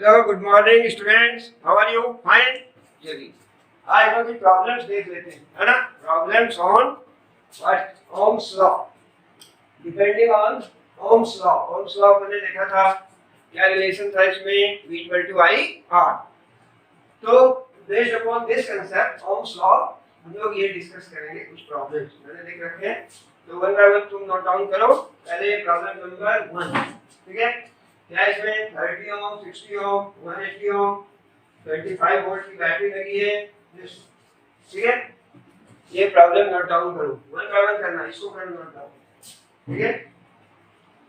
Hello, good morning students, how are you? Fine. चलिए आज हम कुछ प्रॉब्लम्स देख लेते हैं, है ना। Problems on what? Ohm's law. Depending on Ohm's law. Ohm's law मैंने देखा था, क्या रिलेशन था इसमें? V equal to I R। तो based upon this concept Ohm's law हम लोग ये डिस्कस करेंगे कुछ प्रॉब्लम्स मैंने लिख रखे हैं। तो वन बाय वन तुम नोट डाउन करो। पहले प्रॉब्लम नंबर 1, ठीक है। क्या इसमें 30 ओम, 60 ओम, 180 ओम, 25 वोल्ट की बैटरी लगी है, ठीक है। ये प्रॉब्लम नोट डाउन करो, वन बाय वन करना, इसको करना नोट डाउन, ठीक है।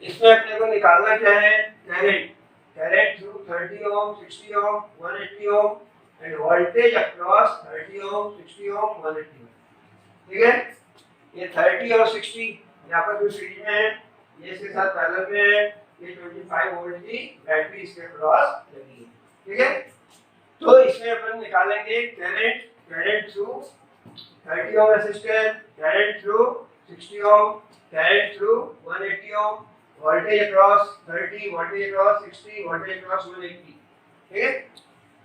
इसमें अपने को निकालना क्या है? Current. Current through 30 ohm, 60 ohm, 180 ohm and voltage across 30 ohm, 60 ohm, 180 ohm, ठीक है। ये 30 और 60 यहाँ पर जो सीरीज में है, ये इसके साथ पैरेलल में है। ये 25 वोल्ट की बैटरी इसके क्रॉस लगी है, ठीक है। तो इसमें अपन निकालेंगे current. Current through 30 ohm resistance, current through 60 ohm, current through 180 ohm, voltage across 30, voltage across 60, voltage across 180, ठीक है।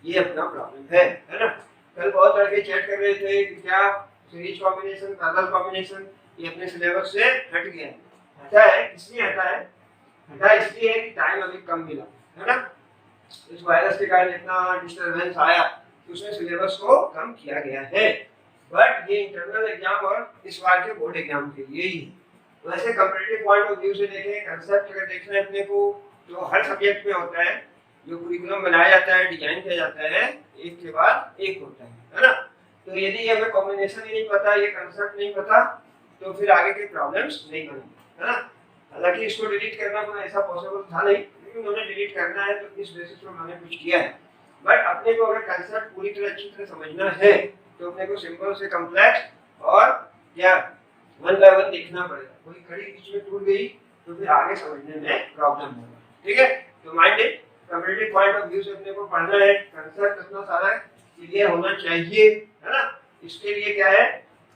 ये अपना प्रॉब्लम है ना। कल बहुत लड़के चेक कर रहे थे कि क्या सीरीज कॉम्बिनेशन, पैरेलल कॉम्बिनेशन ये अपने सिलेबस से हट गया है। हटा है, इसलिए हटा है, हटा इसलिए है कि टाइम अभी कम मिला, है ना। इस वायरस के कारण इतना डिस्टरबेंस आया कि उसमें सिलेबस को कम किया गया है। बट ये इंटरनल एग्जाम और इस बार के बोर्ड एग्जाम के लिए ही है। वैसे कंपैरेटिव पॉइंट ऑफ व्यू से देखें, कांसेप्ट अगर देखना है अपने को, तो हर सब्जेक्ट में होता है। जो कुरिकुलम बनाया जाता है, डिजाइन किया जाता है, एक के बाद एक होता है ना। तो यदि हमें कॉम्बिनेशन ही नहीं पता, ये कांसेप्ट नहीं पता, तो फिर आगे के प्रॉब्लम्स नहीं बनेंगे, है ना। हालांकि इसको डिलीट करना कोई ऐसा पॉसिबल था नहीं, लेकिन उन्होंने डिलीट करना है तो इस बेसिस पर मैंने कुछ किया है। बट अपने को अगर कांसेप्ट पूरी तरह अच्छी तरह समझना है तो अपने को सिंपल से कॉम्प्लेक्स और क्या वन बाय वन देखना पड़ेगा। कोई खड़ी बीच में टूट गई तो फिर आगे समझने में प्रॉब्लम होगा, ठीक है। तो mind it, comparative point of view से अपने को पढ़ना है, कांसेप्ट इतना सारा क्लियर होना चाहिए, है ना। इसके लिए क्या है,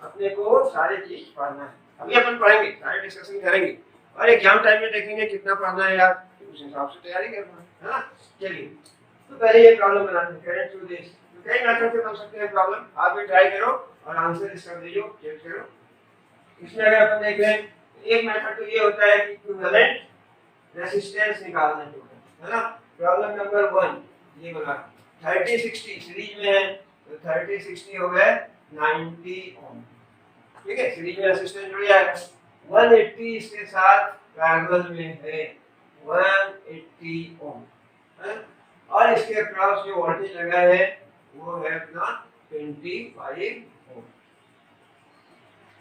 अपने को सारी चीज पढ़ना है। अभी अपन पढ़ेंगे, सारे डिस्कशन करेंगे और एग्जाम टाइम में देखेंगे कितना पढ़ना है यार, उस हिसाब से तैयारी करना है ना। चलिए तो पहले ये प्रॉब्लम बनाते हैं, करंट थ्रू दिस। तो कई मेथड से बन सकते हैं प्रॉब्लम, आप भी ट्राई करो और आंसर इसका दीजिए, चेक करो। इसमें अगर अपन देख लें, एक मेथड तो ये होता है कि इक्विवेलेंट रेजिस्टेंस निकालना है ना। प्रॉब्लम नंबर 1 ये बना 30 60 सीरीज में है, तो 30 60 हो गए 90 ओम, ठीक है। सीरीज में रेजिस्टेंस जुड़ जाएगा। 180 इसके साथ पैरेलल में है, 180 ओम है? और इसके अक्रॉस जो वोल्टेज लगा है वो है अपना 25 ohm.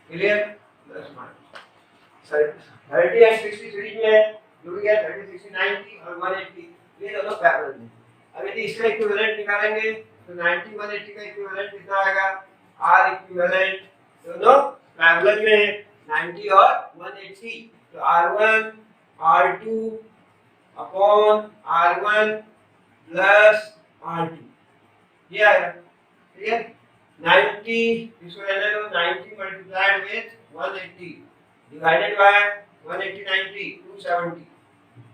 Clear? Plus minus 30 and 60 series में है, जुड़ गया 30 60 90 और 180, ये दोनों पैरेलल में। अब यदि इसका इक्विवेलेंट निकालेंगे तो 90 180 का इक्विवेलेंट कितना आएगा? R इक्विवेलेंट, दोनों पैरेलल में है, 90 और 180, तो R1 R2 upon R1 plus R2 ये आएगा, ठीक है। 90 इसको रहने दो, 90 मल्टीप्लाइड विद 180 डिवाइडेड बाय 180 90 270,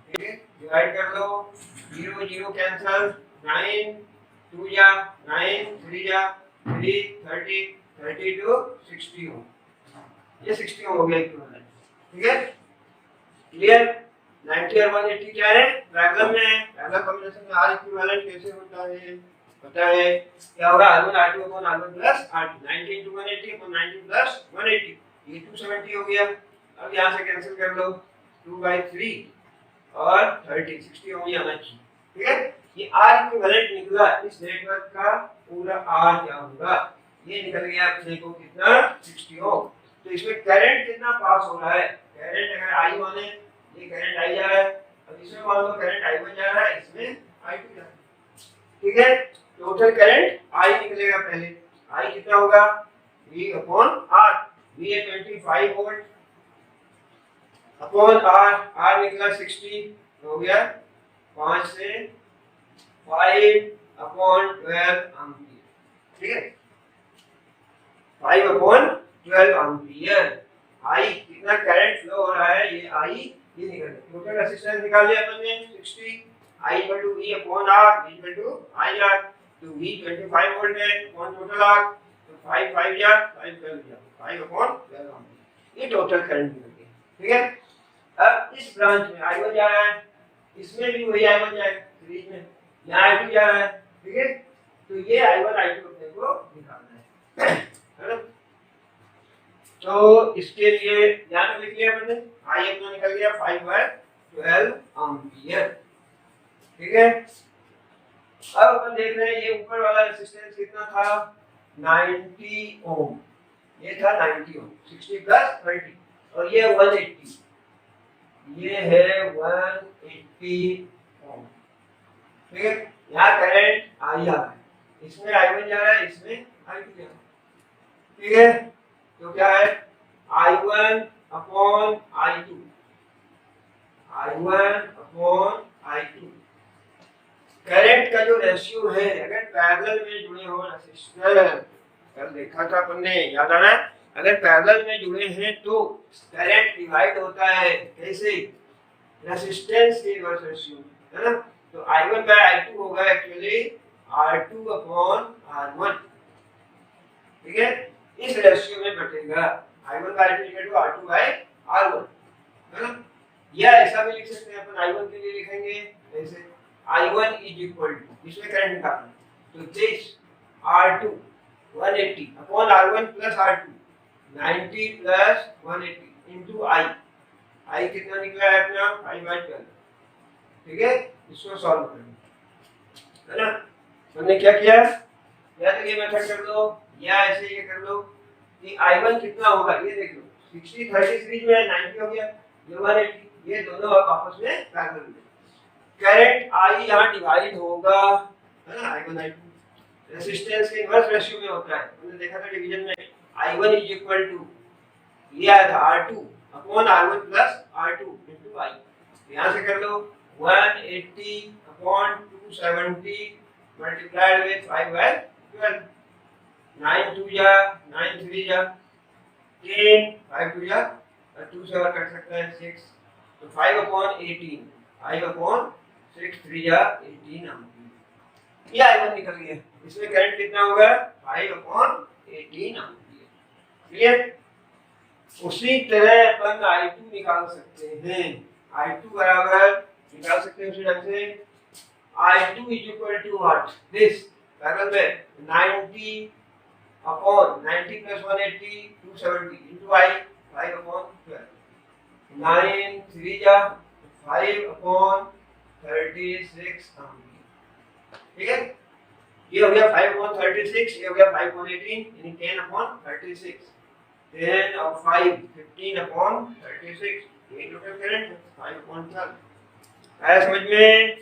ठीक है। डिवाइड कर लो, 0 0 कैंसिल, 9 2 जा 9 3 जा 3 30 32 60 हो, ये 60 हो गया इक्विवेलेंट, ठीक है। क्लियर? 90 और 180 क्या है? पैरेलल में है। पैरेलल कॉम्बिनेशन में R इक्विवेलेंट कैसे होता है पता है? क्या होगा? R1 R2 upon R1 plus R2, 90 into 180 upon 90 plus 180, ये 270 हो गया। अब यहाँ से कैंसिल कर लो, 2/3 और 30 60 हो जाना चाहिए, ठीक है। ये R इक्विवेलेंट निकला, इस नेटवर्क का पूरा R क्या होगा? ये निकल गया अपने को कितना? 60 ओम। तो इसमें करंट कितना पास हो रहा है? करंट अगर I माने, ये करंट I जा रहा है, अब इसमें मान लो करंट I1 जा रहा है, इसमें I2 जा रहा है, ठीक है। टोटल करंट I निकलेगा पहले। I कितना होगा? V upon R। V है 25 वोल्ट अपॉन R, R निकला 60, हो गया 5 से 5 अपॉन 12 एम्पियर, ठीक है। 5 अपॉन 12 एम्पियर। I कितना करंट फ्लो हो रहा है, ये I ये निकल गया। टोटल रेजिस्टेंस निकाल लिया अपन ने 60, I equal to V upon R, V equal to IR। तो V 25 वोल्ट है अपॉन टोटल R, तो 5 5 जा 5 12 जा 5 अपॉन 12। ये टोटल करंट निकल गया। ठीक है। अब इस ब्रांच में I1 जा रहा है, इसमें भी वही I1 जाएगा सीरीज में, यहाँ I2 जा रहा है। ठीक है, तो ये I1 I2 अपने को निकालना है ना। तो इसके लिए यहाँ पे लिख लिया मैंने, I अपना निकल गया 5/12 एम्पियर। ठीक है, अब अपन देख रहे हैं ये ऊपर वाला रेजिस्टेंस कितना था, 90 ओम। ये था 90 ओम, 60 प्लस 30, और ये 180, ये है 180 ओम। ठीक है, यहाँ करंट आई आ रहा है, इसमें I1 जा रहा है, इसमें I2 जा रहा है। ठीक है, तो क्या है I1 upon I2, I1 upon I2। Current का जो रेशियो है, अगर पैरेलल में जुड़े हो रेसिस्टर, कल देखा था अपन ने, याद आ रहा है, अगर पैरेलल में जुड़े हैं तो करंट डिवाइड होता है कैसे, रेसिस्टेंस के इनवर्स रेशियो, है ना। तो I1/I2 होगा एक्चुअली R2 अपॉन R1। ठीक है, इस रेशियो में बटेगा I1/I2 इक्वल टू R2/R1, है ना। या ऐसा भी लिख सकते हैं अपन, I1 के लिए लिखेंगे ऐसे, I1 इज इक्वल टू, इसमें करंट निकालना है, तो this R2 180 upon R1 plus R2 90 plus 180 into I कितना निकला है अपना 5/12। ठीक है, इसको सॉल्व करेंगे, है ना। हमने क्या किया, या तो ये मेथड कर लो या ऐसे ये कर लो कि I1 कितना होगा, ये देख लो, 60 30 सीरीज में 90 हो गया, ये 180, ये दोनों आपस में पैरेलल में। करंट I यहाँ डिवाइड होगा, है ना, I1 I2 रेजिस्टेंस के इनवर्स रेशियो में होता है, हमने देखा था डिवीजन में। I1 इज इक्वल टू, ये आया था R2 upon R1 plus R2 into I। यहाँ से कर लो 180 अपॉन 270 मल्टीप्लाइड विद 5/12, 9 2 जा 9 3 जा 10, 5 2 जा 2 से और कट सकता है 6, तो 5 अपॉन 18, 5 अपॉन 6 3 जा 18 एम्पियर। ये I1 निकल गया, इसमें करंट कितना होगा 5 अपॉन 18 एम्पियर। क्लियर। उसी तरह अपन I2 निकाल सकते हैं, I2 बराबर निकाल सकते हैं उसी ढंग से, I2 is equal to what, this parallel में 90 upon 90 plus 180 270 into I 5 upon 12, 9 3 जा 5 अपॉन 36 एम्पियर। ठीक है, ये हो गया 5 अपॉन 36, ये हो गया 5 अपॉन 18 यानी 10 अपॉन 36, 10 और 5 15 अपॉन 36, ये टोटल करंट है 5 अपॉन 12। आया समझ में,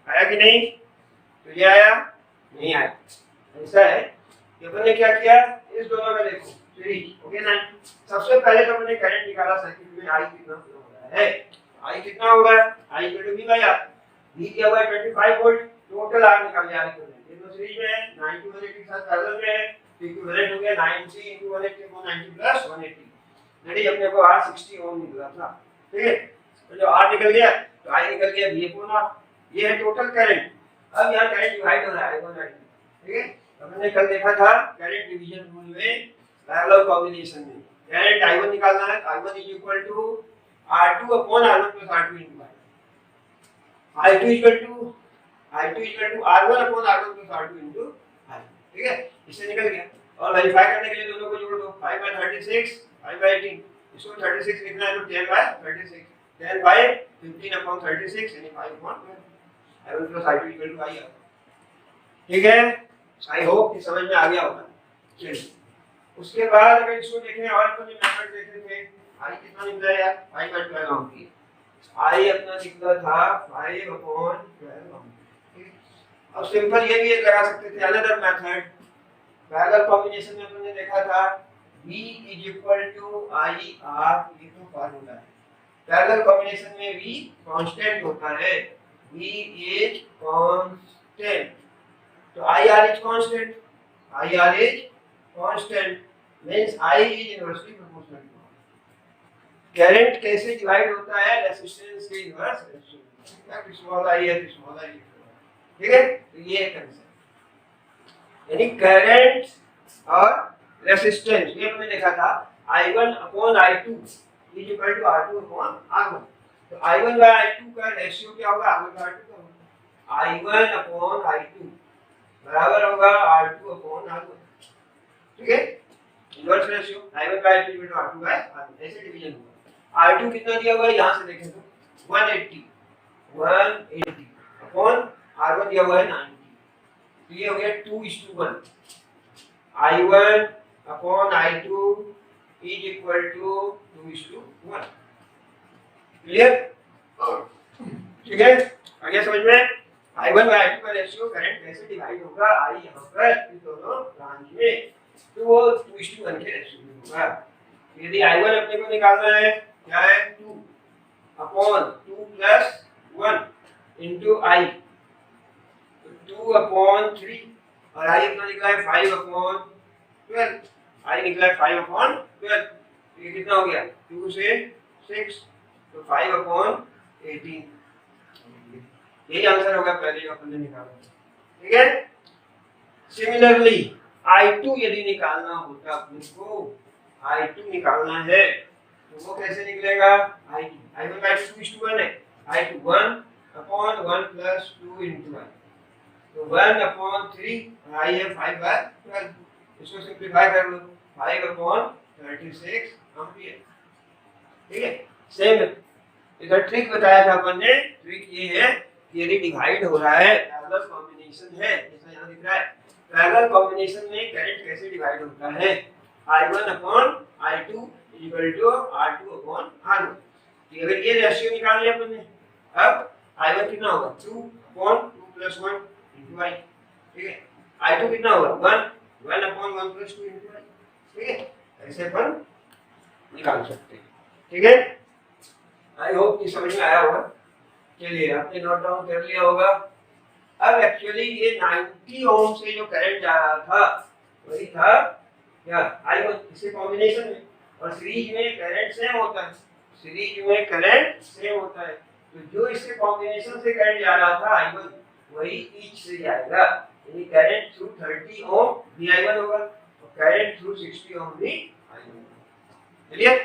आया कि नहीं, तो ये आया नहीं आया। ऐसा है कि अपन ने क्या किया, इस दोनों में देखो सीरीज, ओके ना। सबसे पहले तो मैंने करंट निकाला सर्किट में, I कितना फ्लो हो रहा है, I कितना होगा, I equal to V/R, V क्या हुआ 25 वोल्ट, टोटल R निकाल लिया, ये तो सीरीज में है, 90 180 के साथ पैरेलल में है, तो इक्विवेलेंट हो गया 90 * 180 को 90 प्लस 180, रेडी। अपने को R 60 ओम निकला था। ठीक है, तो जो R निकल गया तो I निकल गया V अपॉन R, ये है टोटल करंट। अब यहाँ करंट डिवाइड हो रहा है I1 I2। ठीक है, हमने कल देखा था करंट डिवीजन रूल में, पैरेलल कॉम्बिनेशन में करंट I1 निकालना है, I1 is equal to R2 upon R1 plus R2 into I, I2 equal to R1 upon R1 plus R2 into I। ठीक है, इससे निकल गया। और वेरीफाई करने के लिए दोनों को जोड़ दो, 5/36 5/18, इसको 36 लिखना है तो 10/36, 10/15 अपॉन 36 यानी 5 upon 12, I1 plus I2 equal to I। ठीक है, आई होप कि समझ में आ गया होगा। चलिए, उसके बाद अगर इसको देखें और अपन ने मेथड देखे थे, I कितना निकला यार 5/12 एम्पियर, I अपना निकला था 5 अपॉन 12 एम्पियर। अब सिंपल ये भी लगा सकते थे अनदर मेथड, पैरेलल कॉम्बिनेशन में अपन ने देखा था V is equal to IR, ये तो फार्मूला है। पैरेलल कॉम्बिनेशन में V कांस्टेंट होता है, V इज कांस्टेंट, तो IR is constant, IR is constant means I is inversely proportional to R। Current कैसे डिवाइड होता है, रेजिस्टेंस के इनवर्स रेशियो। स्मॉल आई है तो स्मॉल आई, ठीक है। तो ये कंसेप्ट, यानी करंट और रेसिस्टेंस, ये हमने देखा था I1 upon I2 is equal to R2 upon R1। तो I1 बाय I2 का रेशियो क्या होगा, R1 बाय R2 का होगा। I1 अपॉन I2 बराबर होगा R2 अपॉन R1, ठीक है। Inverse ratio I1 by I2 equal to R2 by R1, ऐसे डिवीजन होगा। R2 कितना दिया हुआ है यहां से देखें तो 180 अपॉन R1 दिया हुआ है 90, तो ये हो गया 2:1। I1 upon I2 is equal to 2:1, clear, ठीक है। आगे समझ में I1 बाय I2 का रेशियो करंट कैसे डिवाइड होगा, I यहां पर इस दोनों ब्रांच में, तो वो 2:1 के रेशियो में होगा। यदि I1 अपने को निकालना है, क्या है 2 upon 2 plus 1 into I, 2 upon 3, और I अपना निकला है 5 अपॉन 12, I निकला है 5 अपॉन 12, ये कितना हो गया 2 से 6, तो 5 अपॉन 18, यही आंसर होगा पहले जो अपन ने निकाला, ठीक है। सिमिलरली I2 यदि निकालना होता अपन को, I2 निकालना है तो वो कैसे निकलेगा, I1 बाय 2:1 है, I2 1 upon 1 plus 2 into I, तो 1 अपॉन 3, I है 5 बाय 12, इसको सिंपलीफाई कर लो, 5 अपॉन 36 एम्पियर, ठीक है। सेम इधर ट्रिक बताया था अपन ने, ट्रिक ये है कि यदि डिवाइड हो रहा है, पैरेलल कॉम्बिनेशन है, जैसा यहाँ दिख रहा है, पैरेलल कॉम्बिनेशन में करंट कैसे डिवाइड होता है, I1 upon I2 equal to R2 upon R1। तो अगर ये रेशियो निकाल लिया अपन ने, अब I1 कितना होगा 2 अपॉन 2 प्लस 1 इनटू I, ठीक है। I2 कितना होगा 1 अपॉन 1 प्लस 2 इनटू I, ठीक है। ऐसे अपन निकाल सकते हैं, ठीक है। आई होप कि समझ में आया होगा। चलिए आपने नोट डाउन कर लिया होगा। अब एक्चुअली ये 90 ओम से जो करंट जा रहा था वही था क्या I1, इसके कॉम्बिनेशन में, और सीरीज में करंट सेम होता है, सीरीज में करंट सेम होता है, तो जो इसके कॉम्बिनेशन से करंट जा रहा था I1 वही ईच से जाएगा, यानी करंट थ्रू 30 ओम भी I1 होगा और करंट थ्रू 60 ओम भी I1 होगा। चलिए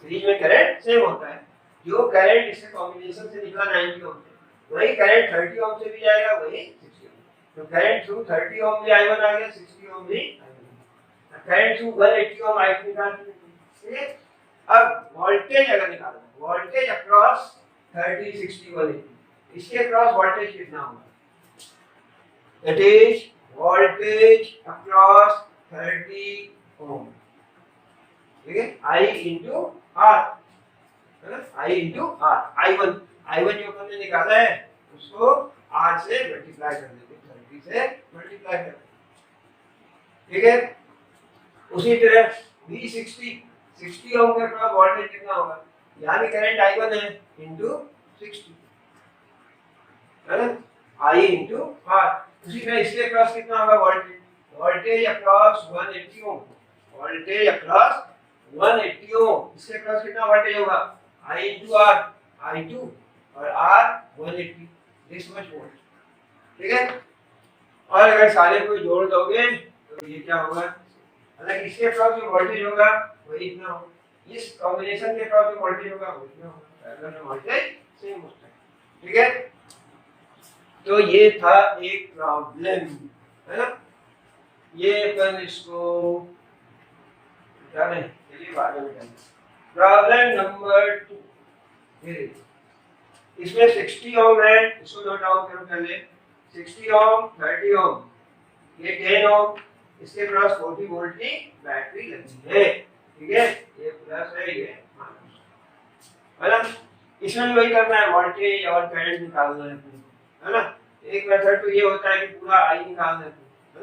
सीरीज में करंट सेम होता है, जो करंट इसके कॉम्बिनेशन से निकला 90 ओम से वही करंट 30 ओम से भी जाएगा, वही 60 ओम, तो करंट थ्रू 30 ओम भी I1 आ गया, 60 ओम भी I1, करंट थ्रू 180 ओम I2 निकाल दिया, ठीक है। अब वोल्टेज अगर निकालना है, वोल्टेज अक्रॉस 30 60 180, इसके अक्रॉस वोल्टेज कितना होगा, दैट इज वोल्टेज अक्रॉस 30 ओम, ठीक है, I into R, है ना, I into R, I1 जो हमने निकाला है उसको R से मल्टीप्लाई कर देते, 30 से मल्टीप्लाई कर, ठीक है। उसी तरह भी 60 ओम के अक्रॉस वोल्टेज कितना होगा, यहाँ भी करंट I1 है इनटू 60, है ना, I into R। उसी तरह इसके अक्रॉस कितना होगा voltage, voltage across 180 ohm, voltage across 180 ओम, इसके अक्रॉस कितना वोल्टेज होगा I into R, I2 और R 180, दिस मच वोल्ट, ठीक है। और अगर सारे को जोड़ दोगे तो ये क्या होगा, हालांकि इसके अक्रॉस जो वोल्टेज होगा वही इतना होगा, इस कॉम्बिनेशन के अक्रॉस जो वोल्टेज होगा वो इतना होगा, पैरेलल में वोल्टेज सेम होता है, ठीक है। तो ये था एक प्रॉब्लम, है ना, ये अपन इसको क्या नहीं, चलिए बाद में करेंगे। प्रॉब्लम नंबर 2, इसमें 60 ओम है, इसको नोट डाउन करो पहले, 60 ओम 30 ओम, ये 10 ओम, इसके क्रॉस 40 वोल्ट की बैटरी लगी है, ठीक है, ये प्लस है ये माइनस, है ना। इसमें वही करना है, वोल्टेज और करंट निकालना है ना। एक मेथड तो ये होता है कि पूरा I निकालना है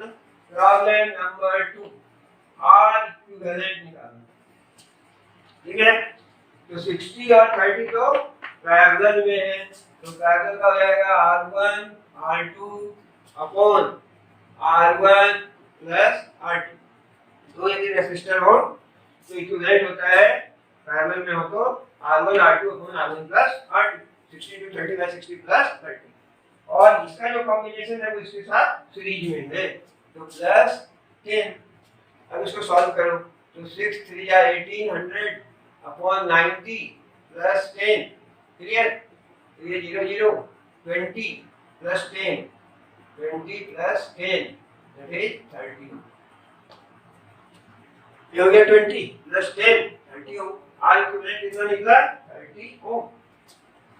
ना। प्रॉब्लम नंबर 2, R इक्विवेलेंट निकालना, ठीक है। तो 60 और 30 तो पैरेलल में है, तो पैरेलल का हो जाएगा R1 R2 upon R1 plus R2, दो यदि रेसिस्टर हो तो इक्विवेलेंट होता है, पैरेलल में हो तो R1 R2 upon R1 plus R2। 60 into 30 by 60 plus 30 और इसका जो कॉम्बिनेशन है वो इसके साथ सीरीज में है तो प्लस 10। अब इसको सॉल्व करो तो 6 3 या 1800 अपॉन 90 प्लस 10 क्लियर ये 0 0 20 प्लस 10 20 प्लस 10 दैट इज 30 ये हो गया 20 प्लस 10 30 ओम आर इक्विवेलेंट कितना निकला 30 ओम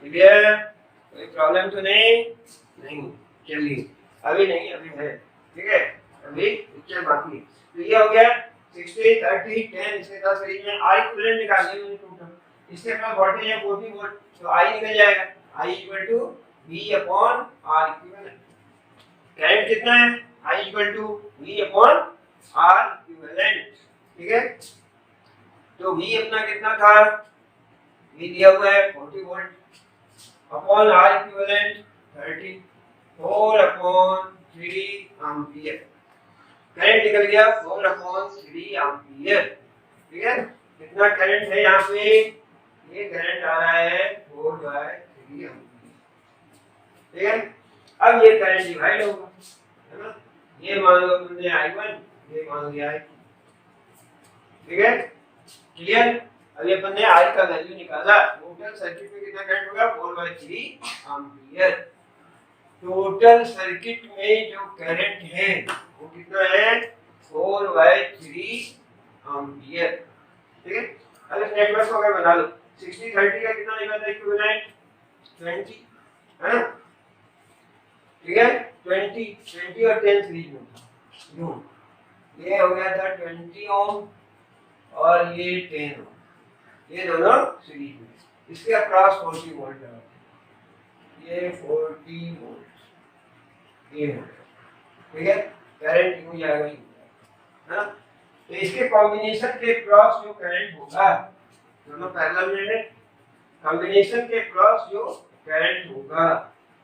क्लियर कोई प्रॉब्लम तो नहीं चलिए अभी नहीं अभी है ठीक है अभी पिक्चर बाकी है तो ये हो गया 60 30 10 इसके साथ सीरीज में आर इक्विवेलेंट निकालने में टोटल इसके पास वोल्टेज है 40 वोल्ट तो आई निकल जाएगा I equal to V upon R equivalent current कितना है I equal to V upon R equivalent ठीक है तो वी अपना कितना था वी दिया हुआ है 40 volt upon R equivalent 30 4 upon 3 ampere current निकल गया 4 अपॉन 3 एम्पियर ठीक है कितना करंट है यहाँ पे ये करंट आ रहा है 4 बाय 3 एम्पियर ठीक है अब ये करंट डिवाइड होगा है ना ये मान लो तुमने I1 ये मान लिया I2 ठीक है क्लियर अब ये अपन ने I का वैल्यू निकाला टोटल सर्किट में कितना करंट होगा 4 बाय 3 एम्पियर टोटल सर्किट में जो करंट है वो कितना है 4 बाय 3 एम्पियर ठीक है अब इस नेटवर्क को अगर बना लो 60 30 का कितना निकला था इक्विवेलेंट 20 है ना ठीक है 20 और 10 सीरीज में था ये हो गया था 20 ओम और ये 10 ओम ये दोनों सीरीज में इसके अक्रॉस 40 वोल्ट है ये 40 वोल्ट ये ठीक है करंट यूं जाएगा है ना तो इसके कॉम्बिनेशन के क्रॉस जो करंट होगा दोनों पैरेलल में है कॉम्बिनेशन के क्रॉस जो करंट होगा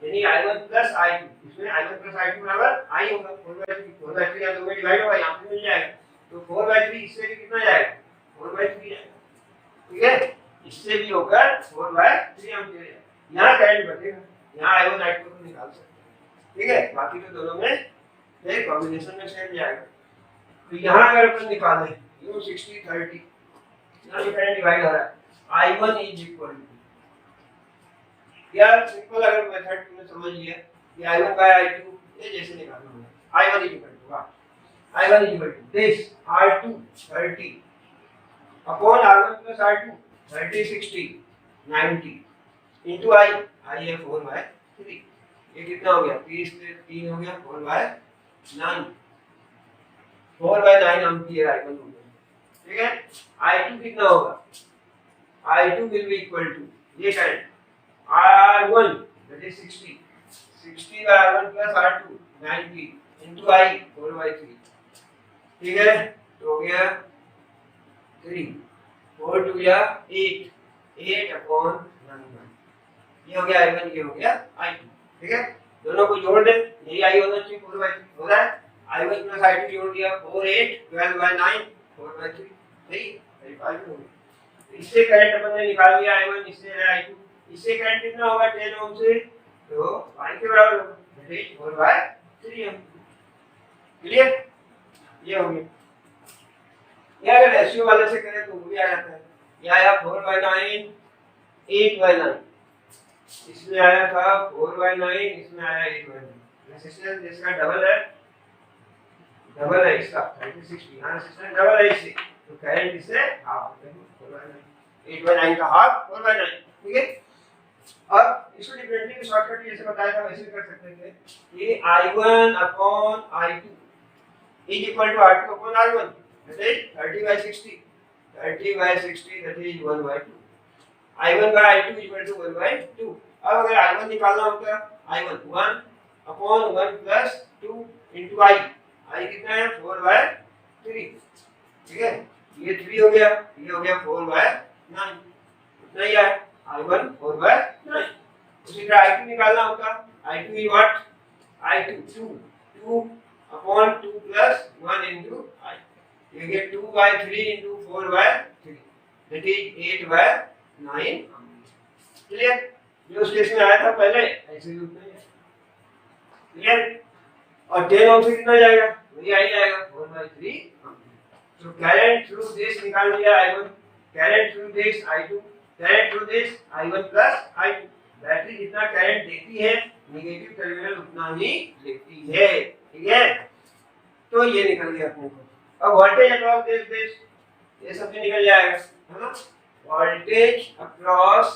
यानी I1 प्लस I2 इसमें I1 प्लस I2 बराबर I होगा 4/3 या 2 में डिवाइड होगा यहाँ पे मिल जाएगा तो 4/3 इससे भी कितना जाएगा 4/3 जाएगा ठीक है इससे भी होगा 4/3 एम्पीयर यहाँ करंट बचेगा यहाँ I1 I2 को निकाल सकते हैं ठीक है बाकी तो दोनों में एक कॉम्बिनेशन में सेम जाएगा तो यहाँ अगर अपन निकालें ये 60 30 यहाँ पे करंट डिवाइड हो रहा है I1 इज इक्वल टू यार सिंपल अगर मेथड तुमने समझ लिया कि I1 by I2 ये जैसे निकालना होगा I1 is equal to I1 is equal to this R2 30 upon R1 plus R2 30 60 90 into I है 4 by 3 ये कितना हो गया 30 से 3 हो गया 4 by 9 4 by 9 एम्पीयर I1 हो गया ठीक है I2 कितना होगा I2 will be equal to ये current R1 that is 60 by R1 plus R2 90 into I 4 by 3 ठीक है तो हो गया 3 4 2 या 8 अपॉन 9 ये हो गया I1 ये हो गया I2 ठीक है दोनों को जोड़ दे यही I होना चाहिए 4 by 3 हो रहा है I1 plus I2 जोड़ दिया 4 8 12 by 9 4 by 3 सही 35 हो गया इससे करंट अपन ने निकाल लिया I1 इससे है I2 इससे करंट कितना होगा 10 ओम से तो I के बराबर होगा that is 4 by 3 ampere clear ये हो गया ये अगर रेशियो वाले से करें तो वो भी आ जाता है ये आया 4 बाय 9 8 बाय 9 इसमें आया था 4 बाय 9 इसमें आया 8 बाय 9 रेजिस्टेंस इसका डबल है इसका 36 यहां रेजिस्टेंस डबल है इससे तो करंट इससे हाफ 4 बाय 9 8 बाय 9 का हाफ 4 बाय 9 ठीक है अब इसको डिफरेंटली में शॉर्टकट जैसे बताया था वैसे भी कर सकते थे ये I1 upon I2 is equal to R2 upon R1 that is 30 by 60 that is 1 by 2 I1 by I2 is equal to 1 by 2 अब अगर I1 निकालना होता I1 1 upon 1 plus 2 into I कितना है 4 by 3 ठीक है ये 3 हो गया ये हो गया 4 by 9 इतना ही है I1 4 by 9 उसी तरह I2 निकालना होता I2 is what I2 2 upon 2 plus 1 into I you get 2 by 3 into 4 by 3 that is 8 by 9 clear जो उस केस में आया था पहले ऐसे ही उतना ही है, ठीक है। और 10 ओम से कितना जाएगा, वही आ जाएगा 4/3। तो करंट थ्रू दिस निकाल लिया I1, current through this I2, current through this I1 plus I2। Battery जितना करंट देती है नेगेटिव टर्मिनल उतना ही लेती है, ठीक है। तो ये निकल गया अपने को। अब वोल्टेज अक्रॉस दिस ये सब भी निकल जाएगा, है ना। वोल्टेज अक्रॉस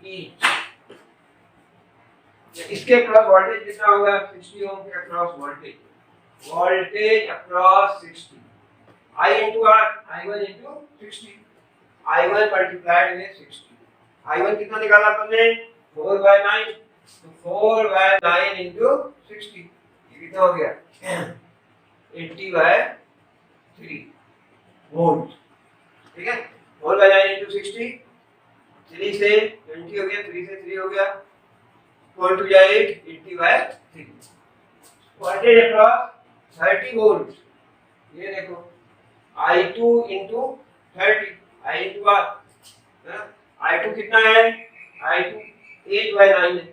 ईच, इसके अक्रॉस वोल्टेज कितना होगा, 60 ओम के across voltage, voltage across 60 I into R, I1 into 60, I1 multiplied with 60, I1 कितना निकाला आपने 4/9, तो 4/9 into 60 ये कितना हो गया 80/3 वोल्ट, ठीक है। 4/9 into 60, 3 से 20 हो गया, 3 से 3 हो गया, 4 to 8, 80/3। वोल्टेज अक्रॉस 30 वोल्ट, ये देखो I2 into 30, I into R, I2 कितना है, I2 8/9 है,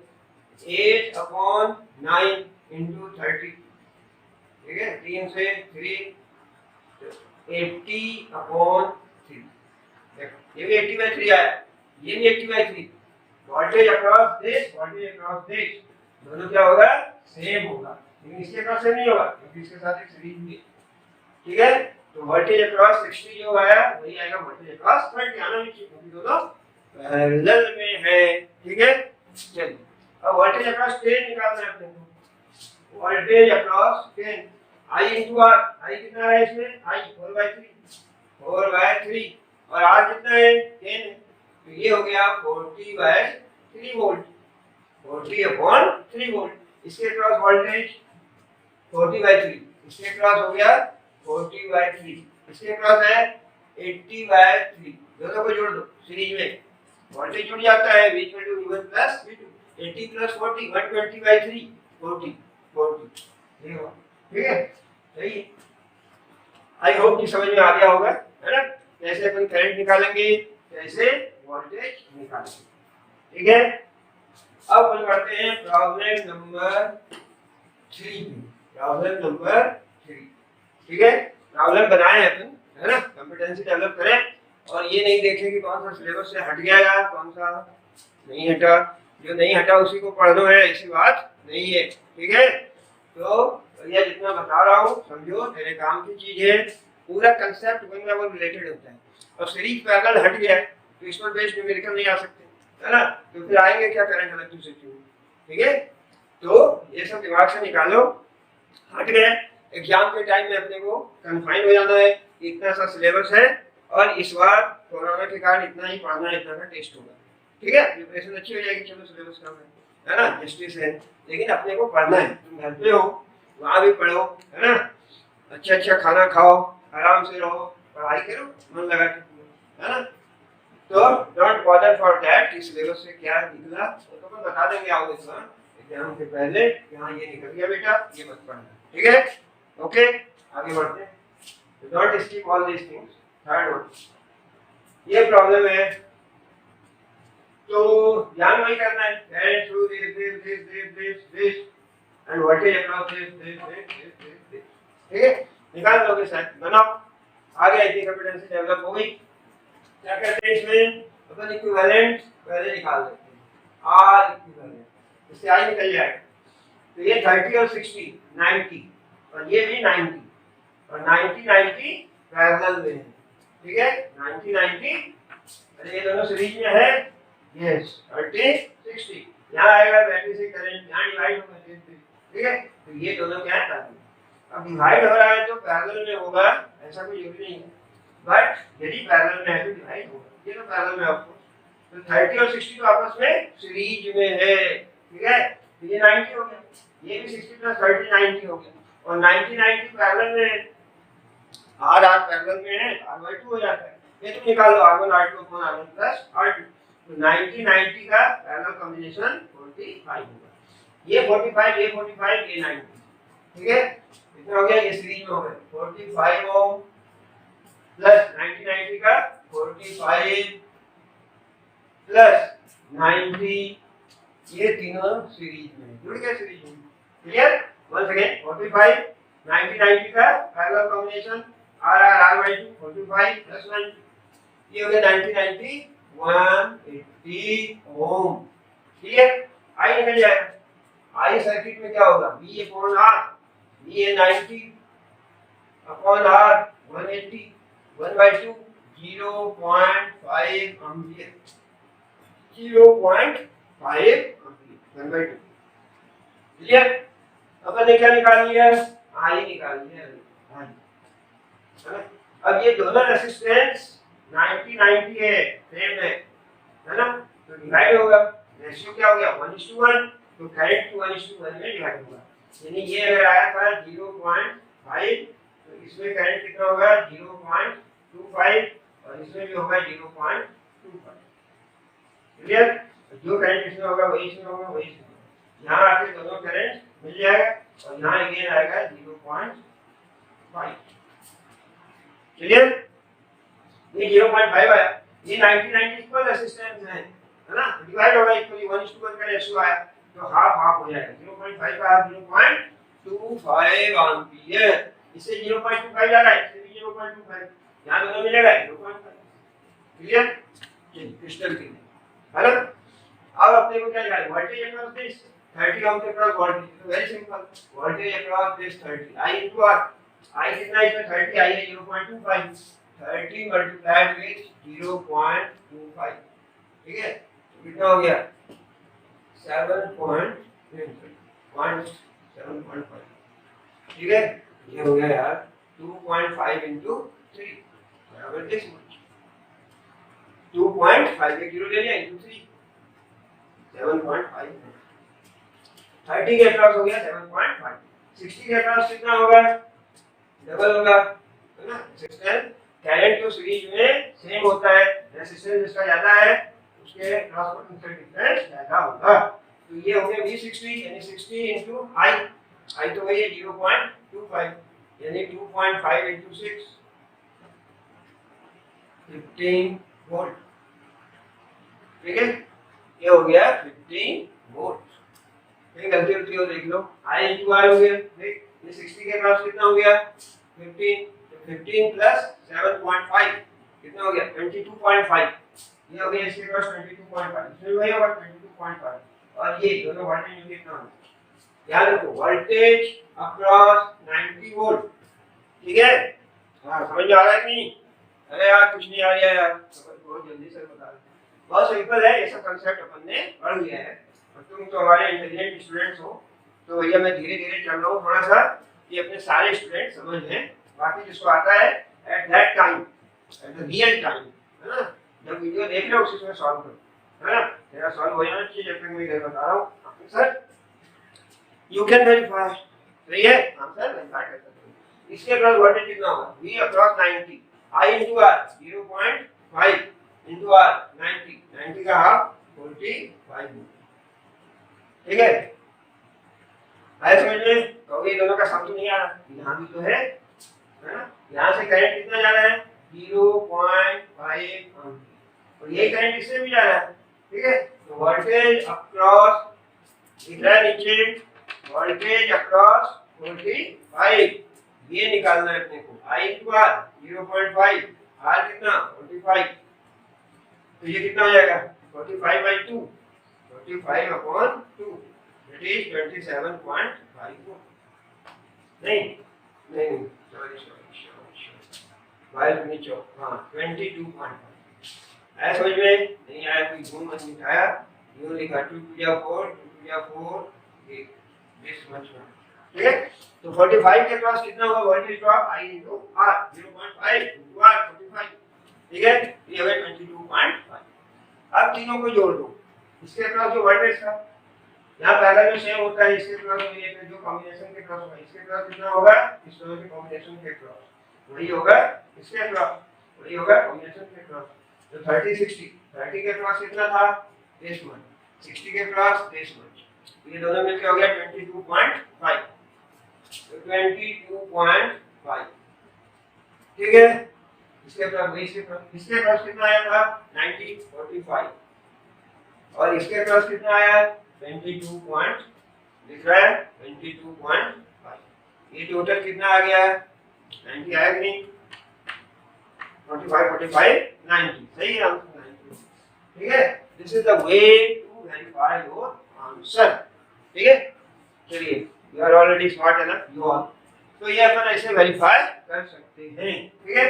8/9 into 30, ठीक है। 3 से 3 80/3, ये भी 80/3 आया, ये भी 80/3। Voltage across this, voltage across this, दोनों क्या होगा, सेम होगा, लेकिन इसके अक्रॉस सेम नहीं होगा क्योंकि इसके साथ एक सीरीज भी है, ठीक है। तो वोल्टेज अक्रॉस 60 जो आया वही आएगा वोल्टेज अक्रॉस 30, आना नहीं चाहिए क्योंकि दोनों पैरेलल में है, ठीक है। चलिए अब वोल्टेज अक्रॉस 10 निकालना है अपने को, voltage across 10, I into R, I कितना है इसमें, I 4/3 और R कितना है 10 है, तो ये हो गया 40/3 वोल्ट, 40/3 वोल्ट। इसके अक्रॉस वोल्टेज 40/3, इसके अक्रॉस हो गया 40/3, इसके अक्रॉस है 80/3, दोनों को जोड़ दो सीरीज में, वोल्टेज जुड़ जाता है V = V1 + V2, 80 + 40 120/3 40 40, ठीक है। सही है, आई होप कि समझ में आ गया होगा, है ना। कैसे अपन करंट निकालेंगे, कैसे वोल्टेज निकालेंगे, ठीक है। अब अपन करते हैं प्रॉब्लम नंबर 3, प्रॉब्लम नंबर 3, ठीक है। प्रॉब्लम बनाए हैं अपन, है ना, कॉम्पिटेंसी डेवलप करें और ये नहीं देखें कि कौन सा सिलेबस से हट गया या कौन सा नहीं हटा, जो नहीं हटा उसी को पढ़ना है, ऐसी बात नहीं है, ठीक है। तो ये जितना बता रहा हूँ समझो, तेरे काम की चीज है, पूरा कंसेप्ट वही वो रिलेटेड होता है। और सीरीज पैरेलल हट गया तो इस पर बेस्ड न्यूमेरिकल नहीं आ सकते, है ना, तो फिर आएंगे क्या करंट इलेक्ट्रिसिटी, ठीक है। तो ये सब दिमाग से निकालो, हट गए, एग्जाम के टाइम में अपने को कन्फाइन हो जाना है, इतना सा सिलेबस है और इस बार कोरोना के कारण इतना ही पढ़ना है, इतना का टेस्ट होगा, ठीक है। प्रिपरेशन अच्छी हो जाएगी, चलो सिलेबस कम है ना, जस्टिस है, लेकिन अपने को पढ़ना है। तुम घर पे हो वहाँ भी पढ़ो, है ना, अच्छा अच्छा खाना खाओ, आराम से रहो, पढ़ाई करो मन लगा के, है ना। तो डोंट बॉदर फॉर दैट कि सिलेबस से क्या निकला, तो मैं बता देंगे आओगे एग्जाम के पहले, यहाँ ये निकल गया बेटा, ये मत पढ़ना, ठीक है। ओके, आगे बढ़ते हैं। Don't skip all these things. Third one, ये प्रॉब्लम है तो ध्यान वही करना है, current through this and voltage across this, ठीक है। निकाल लोगे शायद, बनाओ, आगे आई थी कॉम्पिटेंसी डेवलप हो गई। क्या कहते हैं इसमें, अपन इक्विवेलेंट पहले निकाल लेते हैं, आर इक्विवेलेंट, इससे आई निकल जाएगा। तो ये 30 और 60 90 और ये भी 90 और 90 पैरेलल में है, ठीक है। 90 अरे ये दोनों सीरीज में है, यस 30 60, यहाँ आएगा बैटरी से करंट, यहाँ डिवाइड होगा, ठीक है। तो ये दोनों क्या है, अब डिवाइड हो रहा है तो पैरेलल में होगा, ऐसा कोई जरूरी नहीं है, बट यदि पैरेलल में है तो डिवाइड होगा, ये तो पैरेलल में आपको। तो 30 और 60 तो आपस में सीरीज में है, ठीक है। तो ये 90 हो गया, ये भी 60 + 30 90 हो गया, और 90 पैरेलल में है, आर आर पैरेलल में है, r/2 हो जाता है। ये तुम निकाल लो, r1 r2 + r2, तो 90 का पैरेलल कॉम्बिनेशन 45 होगा, ये 45 ये 45 ये 90, ठीक है। कितना हो गया, ये सीरीज में हो गया 45 ओम प्लस 90 का 45 प्लस 90 ये तीनों सीरीज में जुड़ गए सीरीज में। क्लियर? वंस अगेन 45 90 90 का parallel combination R R R by 2 45 plus 90 ये हो गया 90 90 180 ओम। क्लियर? आई निकल जाएगा। आई सर्किट में क्या होगा V अपॉन R V है 90 upon R 180 1 by 2 0.5 ampere 0.5 ampere 1 by 2। Clear? अपन ने क्या निकाल लिया आई निकाल लिया आई है ना। अब ये दोनों रेजिस्टेंस 90 90 है सेम है ना, तो डिवाइड होगा रेशियो क्या हो गया 1:1 तो करंट 1:1 में डिवाइड होगा। यानी ये अगर आया था 0.5 तो इसमें करंट कितना होगा 0.25 और इसमें भी होगा 0.25। क्लियर? जो करंट इसमें होगा वही इसमें होगा वही इसमें होगा। यहाँ आके दोनों करंट मिल जाएगा और यहाँ अगेन आएगा 0.5। क्लियर? ये 0.5 आया, ये 90 90 इक्वल रेजिस्टेंस है ना, डिवाइड होगा इक्वली 1:1 का रेशियो आया तो हाफ हाफ हो जाएगा 0.5 का हाफ 0.25 एम्पियर। इससे 0.25 जा रहा है इससे भी 0.25 यहां दोनों मिलेगा 0.5। क्लियर? क्रिस्टल क्लियर है ना। अब अपने को क्या निकालना है वोल्टेज अक्रॉस दिस 30 ओम के across voltage very simple voltage across this 30 I into R I कितना है इसमें 30 I है 0.25 30 मल्टीप्लाइड विद 0.25 ठीक है कितना हो गया 7.7.5 ठीक है ये हो गया यार 2.5 into 3 बराबर दिस 2.5 एक जीरो ले लिया into 3 7.5 30 के अक्रॉस हो गया 7.5 60 के अक्रॉस कितना होगा डबल होगा है ना। रेजिस्टेंस करंट तो सीरीज में सेम होता है रेजिस्टेंस जिसका ज्यादा है उसके क्रॉस पोटेंशियल डिफरेंस ज्यादा होगा। तो ये हो गया V60 यानी 60 into I I तो वही है 0.25 यानी 2.5 into 6 15 वोल्ट ठीक है ये हो गया 15 वोल्ट। ये गलती होती हो देख लो I into R हो गया देख ये 60 के क्रॉस कितना हो गया 15 15 प्लस 7.5 कितना हो गया 22.5 ये हो गया इसके क्रॉस 22.5 इसमें वही होगा 22.5 और ये दोनों वोल्टेज में कितना होगा याद रखो वोल्टेज अक्रॉस 90 वोल्ट ठीक है। हां समझ आ रहा है कि नहीं? अरे यार कुछ नहीं आ रहा यार बहुत जल्दी से बता दो बहुत सिंपल है ये सब कांसेप्ट अपन ने पढ़ लिया है और तुम तो हमारे इंटेलिजेंट स्टूडेंट्स हो तो भैया मैं धीरे धीरे चल रहा हूँ थोड़ा सा ये अपने सारे स्टूडेंट समझ लें बाकी जिसको आता है at that time at the real time है ना जब वीडियो देख रहे हो उसी में सॉल्व करो है ना मेरा सॉल्व हो जाना चाहिए जब तक मैं इधर बता रहा हूँ सर यू कैन वेरीफाई सही है आंसर वेरीफाई कर सकते हो। इसके अक्रॉस वोल्टेज कितना होगा V across 90 I into R 0.5 into R 90 का हाफ 45 ठीक है आया समझ में तो ये दोनों का सम तो नहीं आ रहा यहाँ भी तो है ना यहाँ से करंट कितना जा रहा है 0.5 एम्पीयर और यही करंट इससे भी जा रहा है ठीक है। तो वोल्टेज अक्रॉस दिख रहा है नीचे वोल्टेज अक्रॉस 45 ये निकालना है अपने को I into R 0.5 R कितना 45 तो ये कितना हो जाएगा 45 by 2 45 upon 2 that is 27.5 नहीं नहीं सॉरी वाइल नीचे हाँ 22.5 आया समझ में नहीं आया कोई गुण मत मिटाया यूं लिखा 2 to the 4 this much ठीक है। तो 45 के क्रॉस कितना होगा voltage drop I into R 0.5 into R 45 ठीक है ये होगा 22.5। अब तीनों को जोड़ दो इसके क्रॉस जो वोल्टेज था यहाँ पहला भी सेम होता है इसके क्रॉस और ये जो कॉम्बिनेशन के क्रॉस होगा इसके क्रॉस कितना होगा इस दोनों के कॉम्बिनेशन के क्रॉस वही होगा इसके क्रॉस वही होगा कॉम्बिनेशन के क्रॉस। तो 30 60 30 के क्रॉस कितना था this much 60 के क्रॉस this much ये दोनों मिलकर हो गया 22.5 तो 22.5 ठीक है। इसके क्रॉस कितना आया था 90 45 और इसके क्रॉस कितना आया 22 पॉइंट लिख रहा है 22.5। ये टोटल कितना आ गया? 90 आया कि नहीं? 45 45 90, सही है आंसर 90। ठीक है, this is the way to verify your answer. ठीक है, चलिए, you are already smart enough you all, तो ये अपन ऐसे वेरीफाई कर सकते हैं। ठीक है,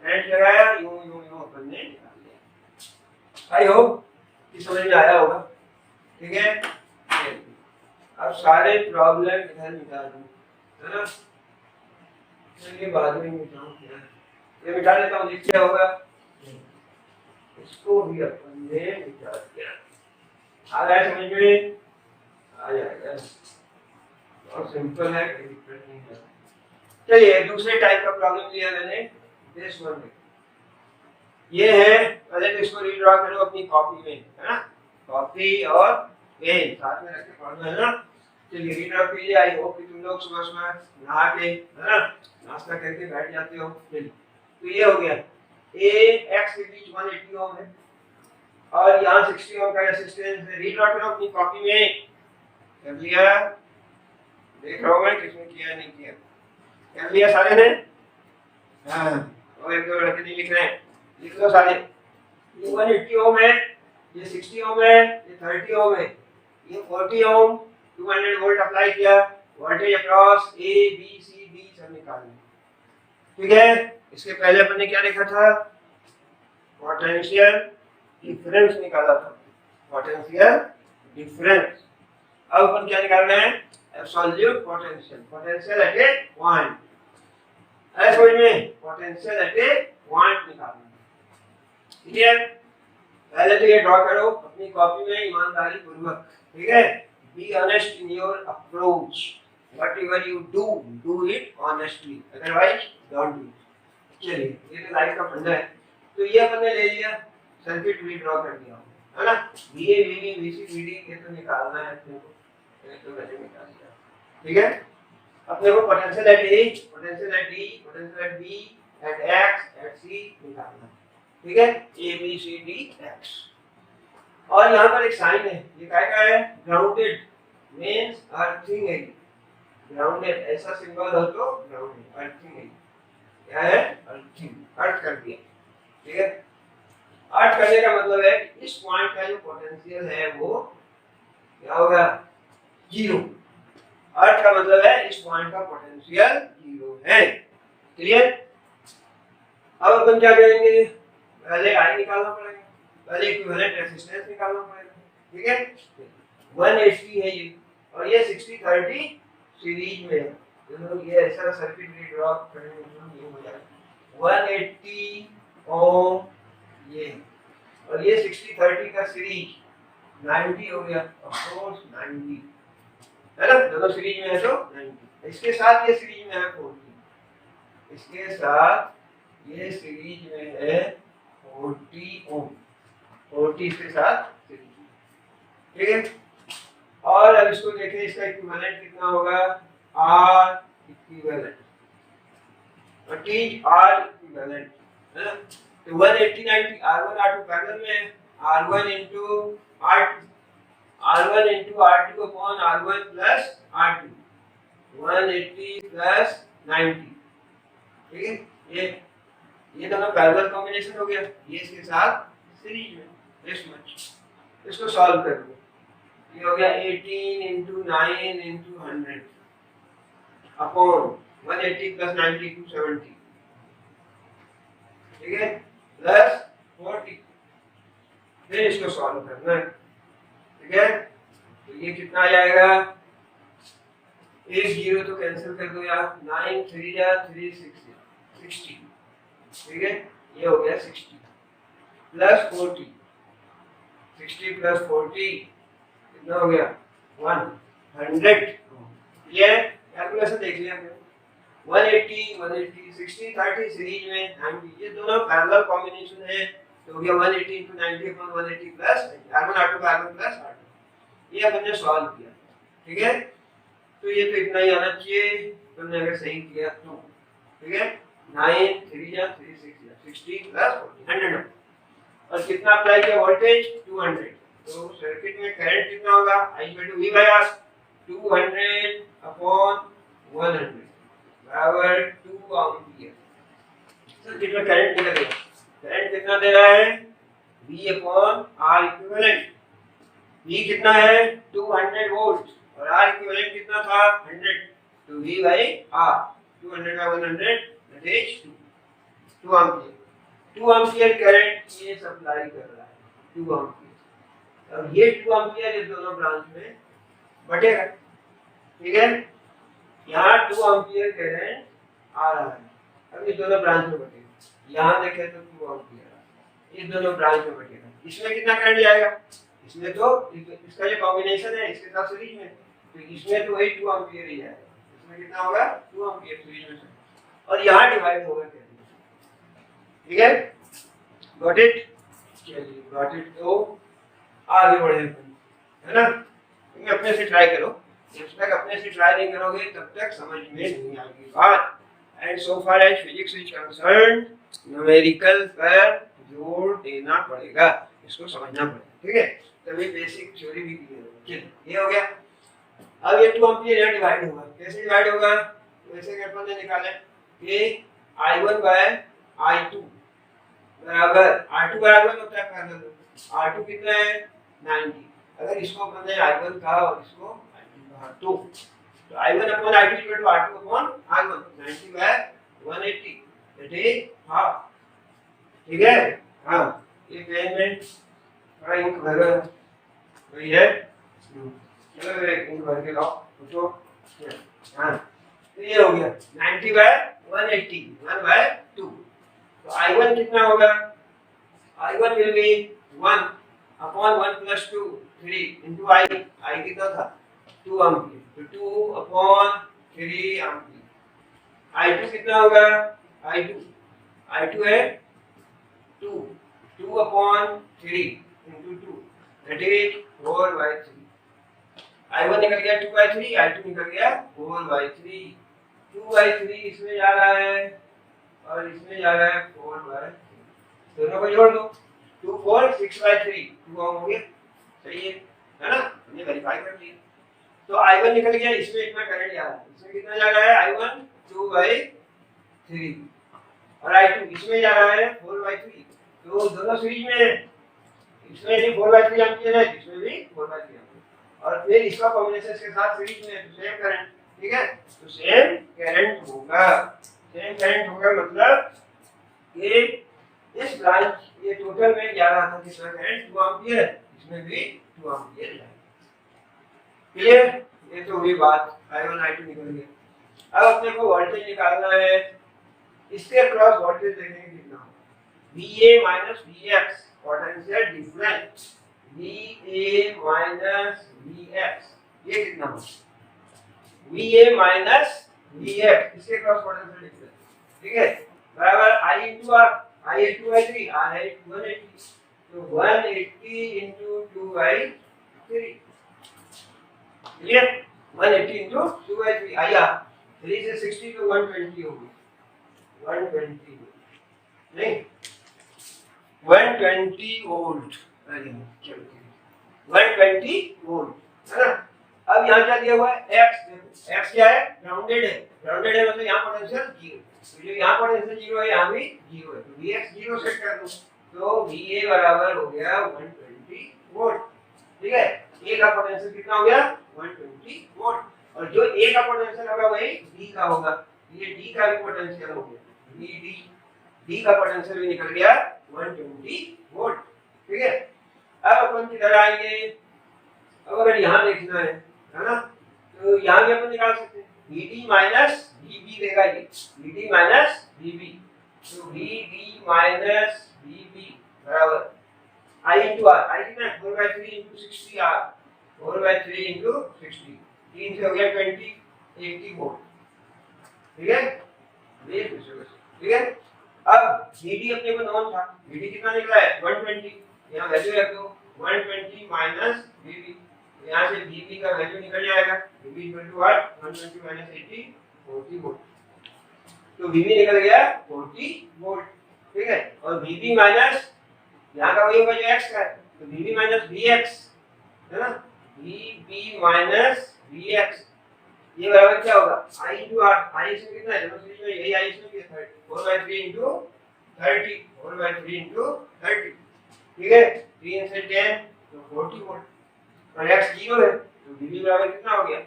एंड लगाया, यूं यूं यूं अपन ने निकाल लिया। आई होप कि समझ में आया होगा। ठीक है, अब सारे प्रॉब्लम इधर मिटा दूं, है ना? चलिए बाद में मिटाऊं, क्या ये मिटा लेता हूँ, लिख क्या होगा, इसको भी अपन ने मिटा दिया। आ रहा है समझ में? आ जाएगा, और सिंपल है, कोई दिक्कत नहीं है। चलिए दूसरे टाइप का प्रॉब्लम लिया मैंने, दिस वन। ये है, पहले तो इसको रीड्रॉ करो अपनी कॉपी में, है ना? कॉपी और पेन साथ में रख के पढ़ना है ना। चलिए रीड्रॉ कीजिए। आई होप कि तुम लोग सुबह सुबह नहा के, है ना, नाश्ता करके बैठ जाते हो। चलिए, तो ये हो गया, ए एक्स के बीच 180 ओम है और यहाँ 60 ओम का रेजिस्टेंस है। रीड्रॉ करो अपनी कॉपी में। कर लिया? देख रहा हूँ मैं किसने किया नहीं किया। कर लिया सारे ने? हाँ, और एक दो लड़के नहीं लिख रहे हैं, लिख लो सारे। ये 180 ओम है, ये 60 ओम है, ये 30 ओम है, ये 40 ओम, 200 वोल्ट अप्लाई किया, voltage across A B C D सब निकालना। ठीक है, इसके पहले अपन ने क्या देखा था? पोटेंशियल डिफरेंस निकाला था, पोटेंशियल डिफरेंस। अब अपन क्या निकाल रहे हैं? Absolute potential, potential at A point. ऐसे समझ में, पोटेंशियल एट ए पॉइंट निकालना। ठीक है, पहले तो ये ड्रॉ करो अपनी कॉपी में ईमानदारी पूर्वक। ठीक है, be honest in your approach, whatever you do, do it honestly, otherwise don't do it. चलिए, ये तो लाइफ का फंडा है। तो ये अपन ने ले लिया, सर्किट भी ड्रॉ कर दिया, है ना? वीए वीबी वीसी वीडी ये तो निकालना है अपने को, ये तो मैंने निकाल दिया। ठीक है, अपने को potential at A, potential at D, potential at B, at X, at C निकालना है। ठीक है, A B C D X. और यहाँ पर एक साइन है, ये क्या है? ग्राउंडेड मींस अर्थिंग है। ग्राउंडेड ऐसा सिंबल हो तो ग्राउंडेड, अर्थिंग है। क्या है? अर्थिंग, अर्थ कर दिया। ठीक है, अर्थ करने का मतलब है कि इस पॉइंट का जो पोटेंशियल है वो क्या होगा? जीरो। अर्थ का मतलब है इस पॉइंट का पोटेंशियल जीरो है। क्लियर? अब अपन क्या करेंगे? पहले आई निकालना पड़ेगा, पहले इक्विवेलेंट रेजिस्टेंस निकालना पड़ेगा। ठीक है, 180 है ये, और ये 60 30 सीरीज में है। तो ये ऐसा सर्किट भी ड्रॉ करने में ये हो जाएगा 180 ओम ये, और ये 60 30 का सीरीज 90 हो गया, ऑफ कोर्स 90 है ना, दोनों सीरीज में है तो 90। इसके साथ ये सीरीज में है 40, इसके साथ ये सीरीज में है 40 ओम, 40 इसके साथ सीरीज। ठीक है, और अब इसको देखें, इसका इक्विवेलेंट कितना होगा? R equivalent, what is R equivalent, है ना? तो 180 90 R1 R2 पैरेलल में है, R1 into R2, R1 into R2 upon R1 plus R2, 180 plus 90। ठीक है, ये दोनों पैरेलल कॉम्बिनेशन हो गया, ये इसके साथ सीरीज में, दिस मच। इसको सॉल्व कर दो, ये हो गया 18 into 9 into 100 अपॉन 180 plus 90 270। ठीक है, प्लस 40, फिर इसको सॉल्व करना है। ठीक है, तो ये कितना आ जाएगा? एक जीरो तो कैंसिल कर दो यार, 9 3 या 3 60। ठीक है, ये हो गया 60 प्लस 40, 60 प्लस 40 कितना हो गया? 100। ये कैलकुलेशन देख लिया हमने, 180 180 60 30 सीरीज में 90, ये दोनों पैरेलल कॉम्बिनेशन है, तो हो गया 180 into 90 upon 180 plus R1 R2 R1 plus R2। ये अपन ने सॉल्व किया। ठीक है, तो ये तो इतना ही आना चाहिए, तुमने अगर सही किया तो। ठीक है, 9 3 या 3 6 या 60 प्लस 40 100, और कितना अप्लाई किया वोल्टेज? 200। तो सर्किट में करंट कितना होगा? I equal to V by R, 200 upon 100 बराबर 2 एम्पियर। सर्किट में करंट निकल गया। करंट कितना दे रहा है? V upon R equivalent. V कितना है? 200 वोल्ट और R इक्विवेलेंट कितना था? 100। तो V बाय R 200 का 100 that is 2 ampere. 2 ampere current ये सप्लाई कर रहा है, 2 एम्पियर। अब ये 2 एम्पियर इस दोनों ब्रांच में बटेगा, ठीक है? यहाँ 2 एम्पियर करंट आ रहा है, अब इस दोनों ब्रांच में बटेगा। यहाँ देखें तो 2 एम्पियर इस दोनों ब्रांच में बटेगा। इसमें कितना करंट जाएगा? इसमें तो इसका जो कॉम्बिनेशन है इसके साथ सीरीज में, तो इसमें तो वही 2 एम्पियर ही जाएगा। इसमें कितना होगा? 2 एम्पियर सीरीज में से, और यहाँ डिवाइड होगा क्या? ठीक है, गॉट इट? चलिए गॉट इट। तो आगे बढ़े है ना? तुम अपने से ट्राई करो, जब तक अपने से ट्राई नहीं करोगे तब तक समझ में नहीं आएगी बात। And so far as physics is concerned, numerical पर जोर देना पड़ेगा, इसको समझना पड़ेगा, ठीक है? तभी बेसिक थ्योरी भी क्लियर होगी। चलिए ये हो गया। अब ये 2 एम्पियर यहाँ डिवाइड होगा, कैसे डिवाइड होगा? वैसे कि अपन ने निकाला कि I1 बाय I2 बराबर R2 बराबर होता है पैरेलल। R2 कितना है? 90। अगर इसको अपन ने I1 कहा और इसको I2 कहा तो I1 upon I2 equal to R2 upon R1, 90 by 180 that is half, ठीक है? हाँ, ये पेन में थोड़ा इंक भर वही है, चलो एक इंक भर के लाओ पूछो। हाँ, तो ये हो गया 90 बाय 180, 1 बाय 2। तो I1 कितना होगा? I1 will be 1 upon 1 plus 2 3 into I कितना था? 2 एम्पियर, तो 2 upon 3 एम्पियर। I2 कितना होगा? I2 है 2 upon 3 into 2 that is 4 by 3। I1 निकल गया 2 by 3, I2 निकल गया 4 by 3। 2 by 3 इसमें जा रहा है और इसमें जा रहा है 4 by 3, दोनों को जोड़ दो, 2 4 6 by 3, 2 ओम हो गया, सही है ना? हमने वेरीफाई कर लिया। तो I1 निकल गया, इसमें इतना करंट जा रहा है, इसमें कितना जा रहा है? I1 2 by 3 और I2 इसमें जा रहा है 4 by 3, तो दोनों सीरीज में है। इसमें भी 4 by 3 एम्पियर है, इसमें भी 4 by 3 एम्पियर, और फिर इसका कॉम्बिनेशन के साथ सीरीज में है तो सेम करंट, ठीक है? तो सेम करंट होगा, सेम करंट होगा मतलब ये इस ब्रांच ये टोटल में जा रहा था कितना करंट? 2 एम्पियर, इसमें भी 2 एम्पियर जाएगा। क्लियर? ये तो हुई बात, I1 I2 निकल गया। अब अपने को वोल्टेज निकालना है, इसके अक्रॉस वोल्टेज देखेंगे कितना होगा? VA minus VX potential difference, VA minus VX ये कितना होगा? VA माइनस VX इसके अक्रॉस पोटेंशियल डिफरेंस, ठीक है? बराबर I into R, I is 2 by 3, R है 180, तो 180 into 2 by 3, clear? 180 into 2 by 3 आया, 3 से 60 तो 120 हो गया, 120 नहीं 120 वोल्ट, अरे चलो 120 वोल्ट है ना? अब यहाँ क्या दिया हुआ है? X, देखो X क्या है? ग्राउंडेड है, ग्राउंडेड है मतलब यहाँ पोटेंशियल 0, तो जो यहाँ पोटेंशियल 0 है यहाँ भी 0 है, तो Vx 0 सेट कर दो, तो VA बराबर हो गया 120 वोल्ट, ठीक है? A का पोटेंशियल कितना हो गया? 120 वोल्ट, और जो A का पोटेंशियल होगा वही D का होगा, ये D का भी पोटेंशियल हो गया, D का पोटेंशियल भी निकल गया 120 वोल्ट, ठीक है? अब अपन किधर आएंगे? अब अगर यहाँ देखना है ना, तो यहाँ भी अपन निकाल सकते हैं, VD माइनस VB देगा ये, VD माइनस VB, तो VD माइनस VB बराबर I into R, I कितना है? 4 by 3 into 60 R, 4 by 3 into 60, 3 से हो गया 20, 80 वोल्ट, ठीक है? ठीक है? अब VD अपने को नॉन था, VD कितना निकला है? 120, यहाँ वैल्यू रख दो, 120 माइनस VB, यहाँ से VB का वैल्यू निकल जाएगा, VB equal to what? 120 minus 80, 40 volt, तो VB निकल गया 40 वोल्ट, ठीक है? और VB माइनस यहाँ का वही होगा जो X का है, तो VB माइनस VX है ना, VB माइनस VX ये बराबर क्या होगा I into R। I इसमें कितना है, जब सीरीज में यही I इसमें भी है 4/3 into 30, 4/3 into 30, ठीक है। 3 से 10 तो 40 वोल्ट और x 0 है तो VB बराबर कितना हो गया,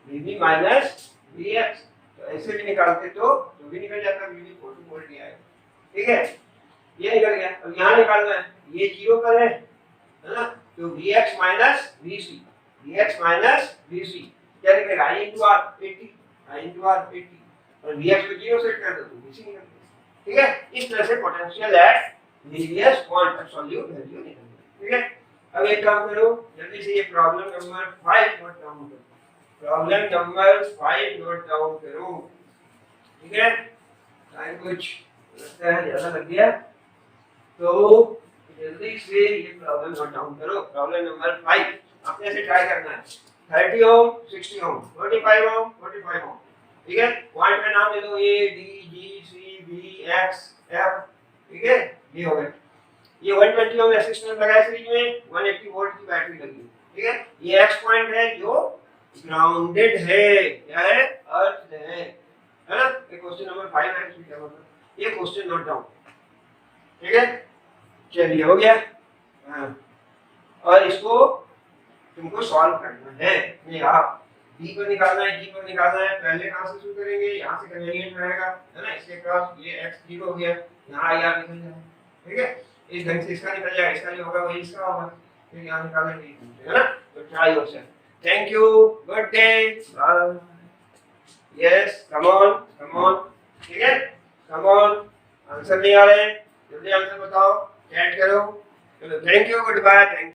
VB माइनस VX। तो ऐसे भी निकालते तो जो भी निकल जाता VB 40 वोल्ट ही आएगा, ठीक है। ये निकल गया। अब यहाँ निकालना है, ये 0 पर है ना, तो Vx minus Vc, Vx minus Vc क्या निकलेगा I into R 80, I into R 80 और Vx को 0 सेट कर दो तो Vc निकल गया, ठीक है। इस तरह से potential at various point absolute value निकल गई, ठीक है। अब एक काम करो जल्दी से, ये प्रॉब्लम नंबर 5 नोट डाउन करो, प्रॉब्लम नंबर 5 नोट डाउन करो, ठीक है। टाइम कुछ लगता है ज्यादा लग गया तो जल्दी से ये प्रॉब्लम नोट डाउन करो। प्रॉब्लम नंबर 5 अपने से ट्राई करना है। 30 ओम, 60 ओम, 45 ओम, 45 ओम, ठीक है। पॉइंट का नाम दे दो A D G C B X F, ठीक है। ये हो गया। ये 120 ओम रेजिस्टेंस लगा है सीरीज में, 180 वोल्ट की बैटरी लगी है, ठीक है। ये X पॉइंट है जो ग्राउंडेड है, क्या है, अर्थ है ना। ये क्वेश्चन नंबर 5 है, इसमें क्या मतलब, ये क्वेश्चन नोट डाउन, ठीक है। चलिए हो गया। हाँ, और इसको तुमको सॉल्व करना है। ये आप b को निकालना है, g को निकालना है। पहले कहां से शुरू करेंगे, यहां से कन्वीनियंट रहेगा, है ना। इसके क्रॉस ये x 0 हो गया, यहां i r निकल जाएगा, ठीक है। इस ढंग से इसका निकल जाएगा, इसका जो होगा वही इसका होगा, फिर यहां निकालेंगे, है ना। तो try yourself. Thank you, good day, bye. Yes, come on, ठीक है, कम ऑन। आंसर नहीं आ रहे, जल्दी आंसर बताओ, चैट करो। चलो, thank you, good bye, thank